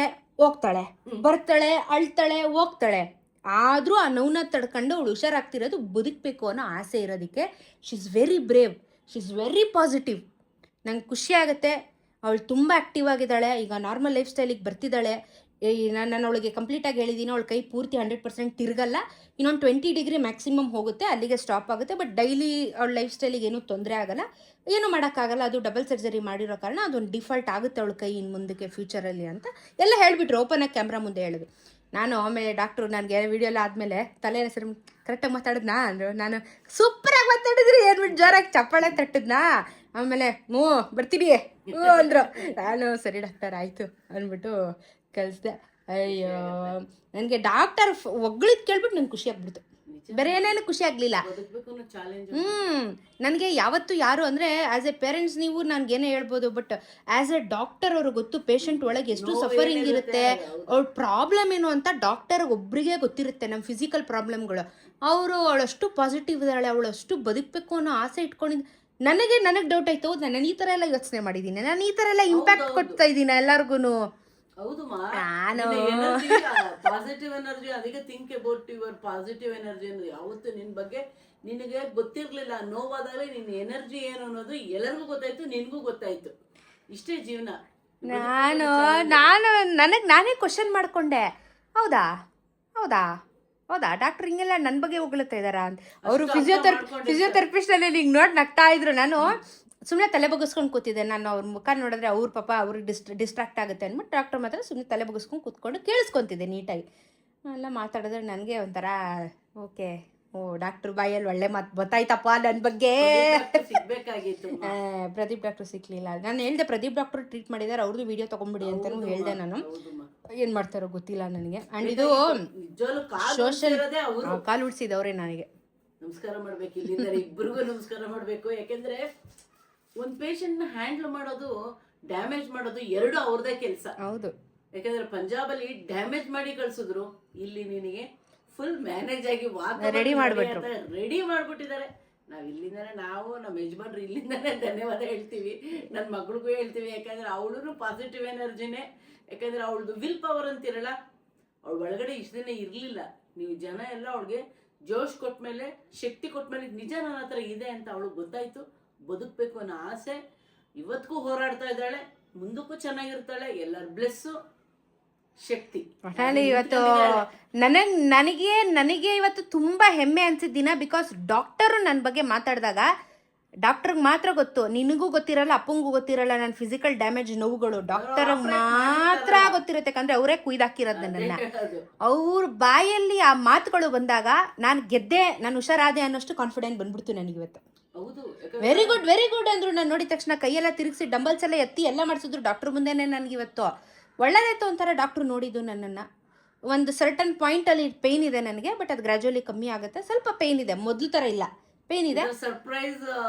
A: ಹೋಗ್ತಾಳೆ, ಬರ್ತಾಳೆ ಅಳ್ತಾಳೆ ಹೋಗ್ತಾಳೆ. ಆದರೂ ಆ ನೋವನ್ನ ತಡ್ಕೊಂಡು ಅವಳು ಹುಷಾರಾಗ್ತಿರೋದು ಬದುಕಬೇಕು ಅನ್ನೋ ಆಸೆ ಇರೋದಕ್ಕೆ. She is very brave, she is very positive. ನಂಗೆ ಖುಷಿ ಆಗುತ್ತೆ. ಅವಳು ತುಂಬ ಆ್ಯಕ್ಟಿವ್ ಆಗಿದ್ದಾಳೆ, ಈಗ ನಾರ್ಮಲ್ ಲೈಫ್ ಸ್ಟೈಲಿಗೆ ಬರ್ತಿದ್ದಾಳೆ. ನಾನು ಅವಳಿಗೆ ಕಂಪ್ಲೀಟಾಗಿ ಹೇಳಿದ್ದೀನಿ, ಅವಳ ಕೈ ಪೂರ್ತಿ 100% ತಿರುಗಲ್ಲ, ಇನ್ನೊಂದು 20 ಡಿಗ್ರಿ ಮ್ಯಾಕ್ಸಿಮಮ್ ಹೋಗುತ್ತೆ, ಅಲ್ಲಿಗೆ ಸ್ಟಾಪ್ ಆಗುತ್ತೆ. ಬಟ್ ಡೈಲಿ ಅವಳ ಲೈಫ್ ಸ್ಟೈಲಿಗೆ ಏನೂ ತೊಂದರೆ ಆಗಲ್ಲ, ಏನೂ ಮಾಡೋಕ್ಕಾಗಲ್ಲ. ಅದು ಡಬಲ್ ಸರ್ಜರಿ ಮಾಡಿರೋ ಕಾರಣ ಅದೊಂದು ಡಿಫಾಲ್ಟ್ ಆಗುತ್ತೆ ಅವಳ ಕೈ ಇನ್ನು ಮುಂದಕ್ಕೆ ಫ್ಯೂಚರಲ್ಲಿ ಅಂತ ಎಲ್ಲ ಹೇಳಿಬಿಟ್ರು. ಓಪನಾಗಿ ಕ್ಯಾಮ್ರಾ ಮುಂದೆ ಹೇಳಿದ್ರು. ನಾನು ಆಮೇಲೆ ಡಾಕ್ಟ್ರು ನನಗೆ ವಿಡಿಯೋ ಎಲ್ಲ ಆದಮೇಲೆ ತಲೆ ಹೆಸರು ಕರೆಕ್ಟಾಗಿ ಮಾತಾಡಿದ್ನಾ ಅಂದರು. ನಾನು ಸೂಪರಾಗಿ ಮಾತಾಡಿದ್ರಿ, ಏನ್ಬಿಟ್ಟು ಜೋರಾಗಿ ಚಪ್ಪಾಳೆ ತಟ್ಟಿದ್ನಾ. ಆಮೇಲೆ ಬರ್ತೀನಿ ಅಂದರು. ನಾನು ಸರಿ ಡಾಕ್ಟರ್ ಆಯಿತು ಅಂದ್ಬಿಟ್ಟು ಕಳಿಸ್ದೆ. ಅಯ್ಯೋ ನನಗೆ ಡಾಕ್ಟರ್ ಒಗ್ಳಿದ್ ಕೇಳ್ಬಿಟ್ಟು ನಂಗೆ ಖುಷಿ ಆಗ್ಬಿಡ್ತು, ಬೇರೆ ಏನೇನು ಖುಷಿ ಆಗಲಿಲ್ಲ. ನನಗೆ ಯಾವತ್ತು ಯಾರು ಅಂದರೆ ಆ್ಯಸ್ ಎ ಪೇರೆಂಟ್ಸ್ ನೀವು ನನಗೇನೇ ಹೇಳ್ಬೋದು, ಬಟ್ ಆ್ಯಸ್ ಎ ಡಾಕ್ಟರ್ ಅವ್ರಿಗೆ ಗೊತ್ತು ಪೇಷಂಟ್ ಒಳಗೆ ಎಷ್ಟು ಸಫರಿಂಗ್ ಇರುತ್ತೆ, ಅವ್ಳ ಪ್ರಾಬ್ಲಮ್ ಏನು ಅಂತ ಡಾಕ್ಟರ್ ಒಬ್ಬರಿಗೆ ಗೊತ್ತಿರುತ್ತೆ. ನಮ್ಮ ಫಿಸಿಕಲ್ ಪ್ರಾಬ್ಲಮ್ಗಳು ಅವಳಷ್ಟು ಪಾಸಿಟಿವ್ ಇದ್ದಾಳೆ, ಅವಳಷ್ಟು ಬದುಕಬೇಕು ಅನ್ನೋ ಆಸೆ ಇಟ್ಕೊಂಡಿದ್ದು. ನನಗೆ ಡೌಟ್ ಆಯ್ತು, ಹೌದು ನಾನು ಈ ಥರ ಎಲ್ಲ ಯೋಚನೆ ಮಾಡಿದ್ದೀನಿ, ನಾನು ಈ ಥರ ಎಲ್ಲ ಇಂಪ್ಯಾಕ್ಟ್ ಕೊಡ್ತಾ ಇದ್ದೀನಿ ಎಲ್ಲರಿಗೂ.
B: ಹೌದು ಪಾಸಿಟಿವ್ ಎನರ್ಜಿ, ಅದಕ್ಕೆ think about your positive energy ಅನ್ನೋದು. ಯಾವತ್ತು ನಿನ್ ಬಗ್ಗೆ ನಿನಗೆ ಗೊತ್ತಿರ್ಲಿಲ್ಲ, ನೋವಾದಾಗಲೇ ನಿನ್ನ ಎನರ್ಜಿ ಏನು ಅನ್ನೋದು ಎಲ್ಲರಿಗೂ ಗೊತ್ತಾಯ್ತು, ನಿನ್ಗೂ ಗೊತ್ತಾಯ್ತು. ಇಷ್ಟೇ ಜೀವನ. ನನಗೆ ನಾನೇ ಕ್ವಶನ್ ಮಾಡ್ಕೊಂಡೆ, ಹೌದಾ ಡಾಕ್ಟರ್ ಹಿಂಗೆಲ್ಲ ನನ್ನ ಬಗ್ಗೆ ಹೊಗಳ್ತಾ ಇದ್ದಾರಾ ಅಂತ. ಅವರು ಫಿಸಿಯೋಥೆರಪಿಸ್ಟ್ ಅಲ್ಲಿ ಹಿಂಗೆ ನೋಡಿ ನಗ್ತಾ ಇದ್ರು. ನಾನು ಸುಮ್ಮನೆ ತಲೆ ಬಗ್ಗಿಸ್ಕೊಂಡು ಕೂತಿದ್ದೆ. ನಾನು ಅವ್ರ ಮುಖ ನೋಡಿದ್ರೆ ಅವ್ರಿಗೆ ಡಿಸ್ಟ್ರಾಕ್ಟ್ ಆಗುತ್ತೆ ಅಂದ್ಬಿಟ್ಟು ಡಾಕ್ಟರ್ ಮಾತ್ರ ಸುಮ್ಮನೆ ತಲೆ ಬಗ್ಗಿಸ್ಕೊಂಡು ಕೂತ್ಕೊಂಡು ಕೇಳಿಸ್ಕೊತಿದ್ದೆ ನೀಟಾಗಿ.
A: ಎಲ್ಲ ಮಾತಾಡಿದ್ರೆ ನನಗೆ ಒಂಥರ ಓಕೆ, ಓ ಡಾಕ್ಟ್ರು ಬಾಯಲ್ಲಿ ಒಳ್ಳೆ ಮಾತು ಗೊತ್ತಾಯ್ತಪ್ಪ ನನ್ನ ಬಗ್ಗೆ.
B: ಸಿಗ್ಬೇಕಾಗಿತ್ತು.
A: ಪ್ರದೀಪ್ ಡಾಕ್ಟ್ರು ಸಿಕ್ಕಲಿಲ್ಲ. ನಾನು ಹೇಳ್ದೆ ಪ್ರದೀಪ್ ಡಾಕ್ಟ್ರು ಟ್ರೀಟ್ ಮಾಡಿದ್ದಾರೆ, ಅವ್ರದ್ದು ವಿಡಿಯೋ ತೊಗೊಂಬಿಡಿ ಅಂತಲೂ ಹೇಳ್ದೆ ನಾನು. ಏನು ಮಾಡ್ತಾರೋ ಗೊತ್ತಿಲ್ಲ ನನಗೆ. ಆ್ಯಂಡ್ ಇದು ಸೋಷಲ್ ಕಾಲು ಉಳಿಸಿದವ್ರೆ ನನಗೆ.
B: ನಮಸ್ಕಾರ ಮಾಡ್ಬೇಕು ಇಲ್ಲಿಂದ ಇಬ್ಬರಿಗೂ ನಮಸ್ಕಾರ ಮಾಡಬೇಕು. ಯಾಕೆಂದ್ರೆ ಒಂದು ಪೇಷಂಟ್ನ ಹ್ಯಾಂಡಲ್ ಮಾಡೋದು, ಡ್ಯಾಮೇಜ್ ಮಾಡೋದು ಎರಡು ಅವ್ರದೇ ಕೆಲಸ.
A: ಹೌದು.
B: ಯಾಕಂದ್ರೆ ಪಂಜಾಬಲ್ಲಿ ಡ್ಯಾಮೇಜ್ ಮಾಡಿ ಕಳ್ಸಿದ್ರು, ಇಲ್ಲಿ ನಿನಗೆ ಫುಲ್ ಮ್ಯಾನೇಜ್ ಆಗಿ
A: ರೆಡಿ ಮಾಡ್ಬಿಟ್ರು,
B: ರೆಡಿ ಮಾಡ್ಬಿಟ್ಟಿದ್ದಾರೆ. ನಾವು ಇಲ್ಲಿಂದಾನೆ, ನಾವು ನಮ್ಮ ಯಜಮಾನ್ರು ಇಲ್ಲಿಂದಾನೆ ಧನ್ಯವಾದ ಹೇಳ್ತೀವಿ, ನನ್ನ ಮಗಳಿಗೂ ಹೇಳ್ತೀವಿ. ಯಾಕಂದ್ರೆ ಅವಳು ಪಾಸಿಟಿವ್ ಎನರ್ಜಿನೇ. ಯಾಕಂದ್ರೆ ಅವಳದು ವಿಲ್ ಪವರ್ ಅಂತಿರಲ್ಲ, ಅವಳು ಒಳಗಡೆ ಇಷ್ಟು ದಿನ ಇರಲಿಲ್ಲ. ನೀವು ಜನ ಎಲ್ಲ ಅವಳಿಗೆ ಜೋಶ್ ಕೊಟ್ಮೇಲೆ, ಶಕ್ತಿ ಕೊಟ್ಮೇಲೆ ನಿಜ ನನ್ನ ಹತ್ರ ಇದೆ ಅಂತ ಅವಳಿಗೆ ಗೊತ್ತಾಯ್ತು. ಬದುಕಬೇಕು ಅನ್ನೋ ಆಸೆ ಇವತ್ತಿಗೂ ಹೋರಾಡ್ತಾ ಇದ್ದಾಳೆ, ಮುಂದಕ್ಕೂ ಚೆನ್ನಾಗಿರ್ತಾಳೆ. ಎಲ್ಲರ ಬ್ಲೆಸ್ಸು, ಶಕ್ತಿ.
A: ಇವತ್ತು ನನಗೆ ಇವತ್ತು ತುಂಬ ಹೆಮ್ಮೆ ಅನ್ಸಿದ ದಿನ. ಬಿಕಾಸ್ ಡಾಕ್ಟರು ನನ್ನ ಬಗ್ಗೆ ಮಾತಾಡಿದಾಗ ಡಾಕ್ಟ್ರಿಗೆ ಮಾತ್ರ ಗೊತ್ತು, ನಿನಗೂ ಗೊತ್ತಿರಲ್ಲ, ಅಪ್ಪಂಗೂ ಗೊತ್ತಿರಲ್ಲ ನನ್ನ ಫಿಸಿಕಲ್ ಡ್ಯಾಮೇಜ್ ನೋವುಗಳು. ಡಾಕ್ಟರ್ಗೆ ಮಾತ್ರ ಗೊತ್ತಿರುತ್ತೆ, ಯಾಕಂದ್ರೆ ಅವರೇ ಕುಯ್ದಾಕಿರೋದು ನನ್ನನ್ನು. ಅವ್ರ ಬಾಯಲ್ಲಿ ಆ ಮಾತುಗಳು ಬಂದಾಗ ನಾನು ಗೆದ್ದೆ, ನಾನು ಹುಷಾರಾದೆ ಅನ್ನೋಷ್ಟು ಕಾನ್ಫಿಡೆಂಟ್ ಬಂದ್ಬಿಡ್ತು ನನಗಿವತ್ತು. ವೆರಿ ಗುಡ್, ವೆರಿ ಗುಡ್ ಅಂದ್ರು. ನಾನು ನೋಡಿದ ತಕ್ಷಣ ಕೈಯೆಲ್ಲ ತಿರುಗಿಸಿ ಡಂಬಲ್ಸ್ ಎಲ್ಲ ಎತ್ತಿ ಎಲ್ಲ ಮಾಡಿಸಿದ್ರು ಡಾಕ್ಟ್ರ್ ಮುಂದೆನೇ. ನನಗಿವತ್ತು ಒಳ್ಳೆದಾಯ್ತು ಒಂಥರ ಡಾಕ್ಟ್ರು ನೋಡಿದ್ದು ನನ್ನನ್ನು. ಒಂದು ಸರ್ಟನ್ ಪಾಯಿಂಟಲ್ಲಿ ಪೇಯ್ನ್ ಇದೆ ನನಗೆ, ಬಟ್ ಅದು ಗ್ರ್ಯಾಜುವಲಿ ಕಮ್ಮಿ ಆಗುತ್ತೆ. ಸ್ವಲ್ಪ ಪೇಯ್ನ್ ಇದೆ, ಮೊದಲು ಥರ ಇಲ್ಲ, ಪೇಯ್ನ್ ಇದೆ.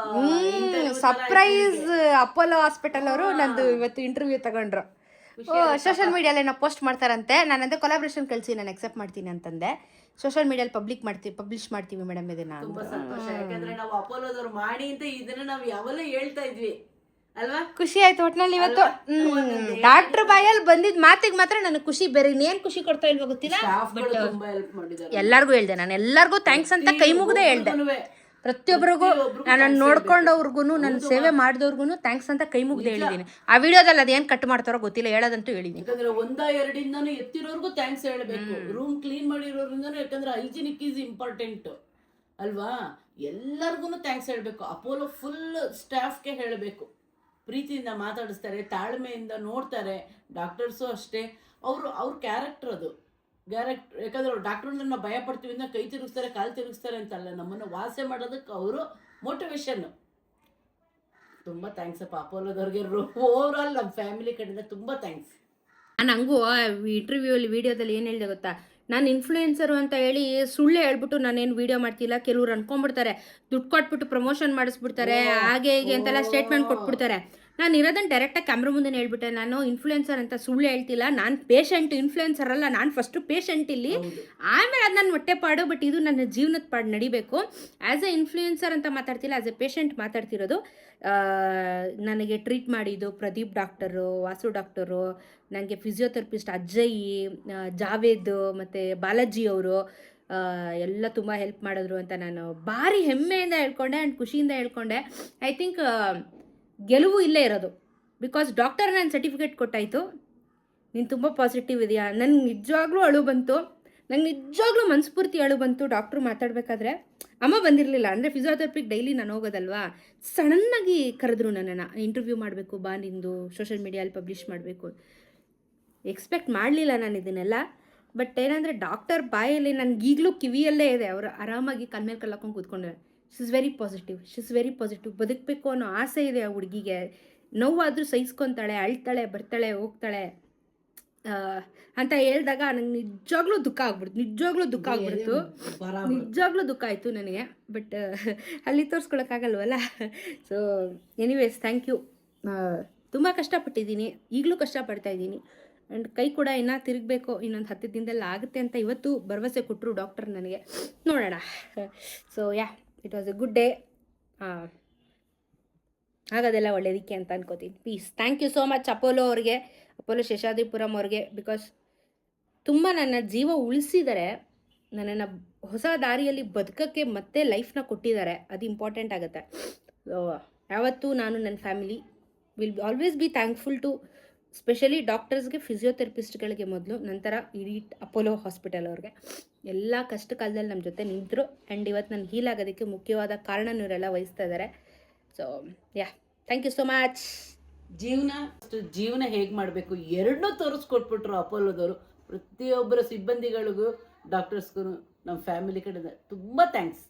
A: ಸರ್ಪ್ರೈಸ್ ಅಪೋಲೋ ಹಾಸ್ಪಿಟಲ್ ಅವರು ನಂದು ಇವತ್ತು ಇಂಟರ್ವ್ಯೂ ತಗೊಂಡ್ರು. ಸೋಷಿಯಲ್ ಮೀಡಿಯಲ್ಲಿ ಏನೋ ಪೋಸ್ಟ್ ಮಾಡ್ತಾರಂತೆ. ನಾನು ಅದೇ ಕೊಲಾಬ್ರೇಷನ್ ಕಳಿಸಿ ನಾನು ಅಕ್ಸೆಪ್ಟ್ ಮಾಡ್ತೀನಿ ಅಂತಂದೆ. ಸೋಷಿಯಲ್ ಮೀಡಿಯಲ್ಲಿ ಪಬ್ಲಿಷ್ ಮಾಡ್ತೀವಿ ಮೇಡಮ್ ಇದನ್ನ.
B: ತುಂಬಾ ಸಂತೋಷ, ಯಾಕಂದ್ರೆ ನಾವು ಅಪೋಲೋದವ್ರು ಮಾಡಿ ಅಂತ ಇದನ್ನ ನಾವು ಯಾವಲ್ಲ ಹೇಳ್ತಾ ಇದ್ವಿ ಅಲ್ವಾ.
A: ಖುಷಿ ಆಯ್ತು ಒಟ್ನಲ್ಲಿ ಇವತ್ತು. ಡಾಕ್ಟರ್ ಬಾಯಲ್ಲಿ ಬಂದಿದ್ ಮಾತಿಗೆ ಮಾತ್ರ ನನಗೆ ಖುಷಿ, ಬೇರೆ ಇನ್ನೇನ್ ಖುಷಿ ಕೊಡ್ತಾ ಇಲ್ವೋ ಗೊತ್ತಿಲ್ಲ. ಎಲ್ಲಾರ್ಗು ಹೇಳ್ದೆ, ನಾನು ಎಲ್ಲಾರ್ಗು ಥ್ಯಾಂಕ್ಸ್ ಅಂತ ಕೈ ಮುಗ್ದೆ ಹೇಳ್ದೆ. ಪ್ರತಿಯೊಬ್ಬರಿಗೂ, ನನ್ನ ನೋಡ್ಕೊಂಡವ್ರಿಗೂ, ನನ್ನ ಸೇವೆ ಮಾಡಿದವ್ರಿಗೂ ಥ್ಯಾಂಕ್ಸ್ ಅಂತ ಕೈ ಮುಗ್ದೆ ಹೇಳಿದ್ದೀನಿ. ಆ ವಿಡಿಯೋದಲ್ಲಿ ಅದೇನು ಕಟ್ ಮಾಡ್ತಾರೋ ಗೊತ್ತಿಲ್ಲ, ಹೇಳೋದಂತೂ ಹೇಳಿದ್ದೀನಿ.
B: ಯಾಕಂದ್ರೆ 1-2 ಎತ್ತಿರೋರ್ಗು ಥ್ಯಾಂಕ್ಸ್ ಹೇಳಬೇಕು, ರೂಮ್ ಕ್ಲೀನ್ ಮಾಡಿರೋದ್ರಿಂದ. ಯಾಕಂದ್ರೆ ಹೈಜಿನಿಕ್ ಈಸ್ ಇಂಪಾರ್ಟೆಂಟ್ ಅಲ್ವಾ. ಎಲ್ಲರಿಗೂ ಥ್ಯಾಂಕ್ಸ್ ಹೇಳಬೇಕು. ಅಪೋಲೋ ಫುಲ್ ಸ್ಟಾಫ್ಗೆ ಹೇಳಬೇಕು. ಪ್ರೀತಿಯಿಂದ ಮಾತಾಡಿಸ್ತಾರೆ, ತಾಳ್ಮೆಯಿಂದ ನೋಡ್ತಾರೆ. ಡಾಕ್ಟರ್ಸು ಅಷ್ಟೇ, ಅವ್ರ ಕ್ಯಾರೆಕ್ಟರ್ ಅದು. ಯಾಕಂದ್ರೆ ಅವ್ರು ಡಾಕ್ಟ್ರನ್ನ ನಾವು ಭಯ ಪಡ್ತೀವಿ ಅಂತ ಕೈ ತಿರುಗಿಸ್ತಾರೆ, ಕಾಲು ತಿರುಗಿಸ್ತಾರೆ ಅಂತಲ್ಲ, ನಮ್ಮನ್ನು ವಾಸೆ ಮಾಡೋದಕ್ಕೆ ಅವರು ಮೋಟಿವೇಶನ್. ತುಂಬ ಥ್ಯಾಂಕ್ಸ್ ಅಪ್ಪ ಅಪೋಲೋದವ್ರಿಗೆ. ಓವರ್ ಆಲ್ ನಮ್ಮ ಫ್ಯಾಮಿಲಿ ಕಡೆಯಿಂದ ತುಂಬ ಥ್ಯಾಂಕ್ಸ್.
A: ನಾನು ಹಂಗೂ ಇಂಟರ್ವ್ಯೂಲಿ ವಿಡಿಯೋದಲ್ಲಿ ಏನು ಹೇಳಿದೆ ಗೊತ್ತಾ, ನಾನು ಇನ್ಫ್ಲೂಯೆನ್ಸರು ಅಂತ ಹೇಳಿ ಸುಳ್ಳು ಹೇಳ್ಬಿಟ್ಟು ನಾನೇನು ವಿಡಿಯೋ ಮಾಡ್ತಿಲ್ಲ. ಕೆಲವ್ರು ಅನ್ಕೊಂಡ್ಬಿಡ್ತಾರೆ, ದುಡ್ಡು ಕೊಟ್ಬಿಟ್ಟು ಪ್ರಮೋಷನ್ ಮಾಡಿಸ್ಬಿಡ್ತಾರೆ, ಹಾಗೆ ಹೀಗೆ ಅಂತೆಲ್ಲ ಸ್ಟೇಟ್ಮೆಂಟ್ ಕೊಟ್ಬಿಡ್ತಾರೆ. ನಾನು ಇರೋದನ್ನು ಡೈರೆಕ್ಟಾಗಿ ಕ್ಯಾಮ್ರಾ ಮುಂದೆ ಹೇಳ್ಬಿಟ್ಟೆ, ನಾನು ಇನ್ಫ್ಲೂಯೆನ್ಸರ್ ಅಂತ ಸುಳ್ಳು ಹೇಳ್ತಿಲ್ಲ, ನಾನು ಪೇಷಂಟ್, ಇನ್ಫ್ಲೂಯೆನ್ಸರ್ ಅಲ್ಲ, ನಾನು ಫಸ್ಟು ಪೇಷಂಟ್ ಇಲ್ಲಿ, ಆಮೇಲೆ ಅದು ನನ್ನ ಹೊಟ್ಟೆ ಪಾಡು. ಬಟ್ ಇದು ನನ್ನ ಜೀವನದ ಪಾಡು ನಡಿಬೇಕು. ಆ್ಯಸ್ ಎ ಇನ್ಫ್ಲೂಯೆನ್ಸರ್ ಅಂತ ಮಾತಾಡ್ತಿಲ್ಲ, ಆ್ಯಸ್ ಎ ಪೇಷಂಟ್ ಮಾತಾಡ್ತಿರೋದು. ನನಗೆ ಟ್ರೀಟ್ ಮಾಡಿದ್ದು ಪ್ರದೀಪ್ ಡಾಕ್ಟರು, ವಾಸು ಡಾಕ್ಟರು, ನನಗೆ ಫಿಸಿಯೋಥೆರಪಿಸ್ಟ್ ಅಜ್ಜಯ್, ಜಾವೇದ್ ಮತ್ತು ಬಾಲಾಜಿ ಅವರು ಎಲ್ಲ ತುಂಬ ಹೆಲ್ಪ್ ಮಾಡಿದ್ರು ಅಂತ ನಾನು ಭಾರಿ ಹೆಮ್ಮೆಯಿಂದ ಹೇಳ್ಕೊಂಡೆ ಆ್ಯಂಡ್ ಖುಷಿಯಿಂದ ಹೇಳ್ಕೊಂಡೆ. ಐ ಥಿಂಕ್ ಗೆಲುವು ಇಲ್ಲೇ ಇರೋದು. ಬಿಕಾಸ್ ಡಾಕ್ಟರ್ ನಾನು ಸರ್ಟಿಫಿಕೇಟ್ ಕೊಟ್ಟಾಯಿತು, ನೀನು ತುಂಬ ಪಾಸಿಟಿವ್ ಇದೆಯಾ. ನನಗೆ ನಿಜವಾಗ್ಲೂ ಅಳು ಬಂತು, ನಂಗೆ ನಿಜವಾಗ್ಲೂ ಮನಸ್ಫೂರ್ತಿ ಅಳು ಬಂತು. ಡಾಕ್ಟ್ರು ಮಾತಾಡಬೇಕಾದ್ರೆ ಅಮ್ಮ ಬಂದಿರಲಿಲ್ಲ, ಅಂದರೆ ಫಿಸಿಯೋಥೆರಪಿಗೆ ಡೈಲಿ ನಾನು ಹೋಗೋದಲ್ವಾ. ಸಡನ್ನಾಗಿ ಕರೆದ್ರು ನನ್ನನ್ನು, ಇಂಟರ್ವ್ಯೂ ಮಾಡಬೇಕು ಬಾ, ನಿಂದು ಸೋಷಿಯಲ್ ಮೀಡಿಯಲ್ಲಿ ಪಬ್ಲಿಷ್ ಮಾಡಬೇಕು. ಎಕ್ಸ್ಪೆಕ್ಟ್ ಮಾಡಲಿಲ್ಲ ನಾನು ಇದನ್ನೆಲ್ಲ. ಬಟ್ ಏನಂದರೆ ಡಾಕ್ಟರ್ ಬಾಯಲ್ಲಿ ನನಗೀಗಲೂ ಕಿವಿಯಲ್ಲೇ ಇದೆ, ಅವರು ಆರಾಮಾಗಿ ಕಣ್ಮೇಲೆ ಕಲ್ಲಾಕೊಂಡು ಕೂತ್ಕೊಂಡ್ರೆ. She is very positive. ಬದುಕಬೇಕು ಅನ್ನೋ ಆಸೆ ಇದೆ ಆ ಹುಡುಗಿಗೆ. ನೋವಾದರೂ ಸಹಿಸ್ಕೊತಾಳೆ, ಅಳ್ತಾಳೆ, ಬರ್ತಾಳೆ, ಹೋಗ್ತಾಳೆ ಅಂತ ಹೇಳಿದಾಗ ನಂಗೆ ನಿಜವಾಗ್ಲೂ ದುಃಖ ಆಗ್ಬಿಡ್ತು. ನಿಜವಾಗ್ಲೂ ದುಃಖ ಆಯಿತು ನನಗೆ. ಬಟ್ ಅಲ್ಲಿ ತೋರಿಸ್ಕೊಳಕ್ಕಾಗಲ್ವಲ್ಲ. So anyways thank you. ತುಂಬ ಕಷ್ಟಪಟ್ಟಿದ್ದೀನಿ, ಈಗಲೂ ಕಷ್ಟಪಡ್ತಾಯಿದ್ದೀನಿ. ಆ್ಯಂಡ್ ಕೈ ಕೂಡ ಇನ್ನೂ ತಿರುಗಬೇಕು, ಇನ್ನೊಂದು 10 ದಿನದಲ್ಲಿ ಆಗುತ್ತೆ ಅಂತ ಇವತ್ತು ಭರವಸೆ ಕೊಟ್ಟರು ಡಾಕ್ಟರ್ ನನಗೆ. ನೋಡೋಣ. So it was a good day. ಆಗೋದೆಲ್ಲ ಒಳ್ಳೇದಕ್ಕೆ ಅಂತ ಅನ್ಕೋತೀನಿ. Please thank you so much Apollo ಅವ್ರಿಗೆ, ಅಪೋಲೋ ಶೇಷಾದ್ರಿಪುರಂ ಅವ್ರಿಗೆ. ಬಿಕಾಸ್ ತುಂಬ ನನ್ನ ಜೀವ ಉಳಿಸಿದ್ದಾರೆ, ನನ್ನನ್ನು ಹೊಸ ದಾರಿಯಲ್ಲಿ ಬದುಕೋಕ್ಕೆ ಮತ್ತೆ ಲೈಫ್ನ ಕೊಟ್ಟಿದ್ದಾರೆ. ಅದು ಇಂಪಾರ್ಟೆಂಟ್ ಆಗುತ್ತೆ. ಯಾವತ್ತೂ ನಾನು ನನ್ನ family will always be thankful to specially ಡಾಕ್ಟರ್ಸ್ಗೆ, ಫಿಸಿಯೋಥೆರಪಿಸ್ಟ್ಗಳಿಗೆ ಮೊದಲು, ನಂತರ ಇಡೀ ಅಪೋಲೋ ಹಾಸ್ಪಿಟಲ್ ಅವ್ರಿಗೆ. ಎಲ್ಲ ಕಷ್ಟ ಕಾಲದಲ್ಲಿ ನಮ್ಮ ಜೊತೆ ನಿಂತರು. ಆ್ಯಂಡ್ ಇವತ್ತು ನಾನು ಹೀಲ್ ಆಗೋದಕ್ಕೆ ಮುಖ್ಯವಾದ ಕಾರಣನೂ ಇವರೆಲ್ಲ ವಹಿಸ್ತಾ ಇದ್ದಾರೆ. So thank you so much.
B: ಜೀವನ ಹೇಗೆ ಮಾಡಬೇಕು ಎರಡನ್ನೂ ತೋರಿಸ್ಕೊಟ್ಬಿಟ್ರು ಅಪೋಲೋದವರು. ಪ್ರತಿಯೊಬ್ಬರ ಸಿಬ್ಬಂದಿಗಳಿಗೂ ಡಾಕ್ಟರ್ಸ್ಗೂ ನಮ್ಮ ಫ್ಯಾಮಿಲಿ ಕಡೆಯಿಂದ ತುಂಬ ಥ್ಯಾಂಕ್ಸ್.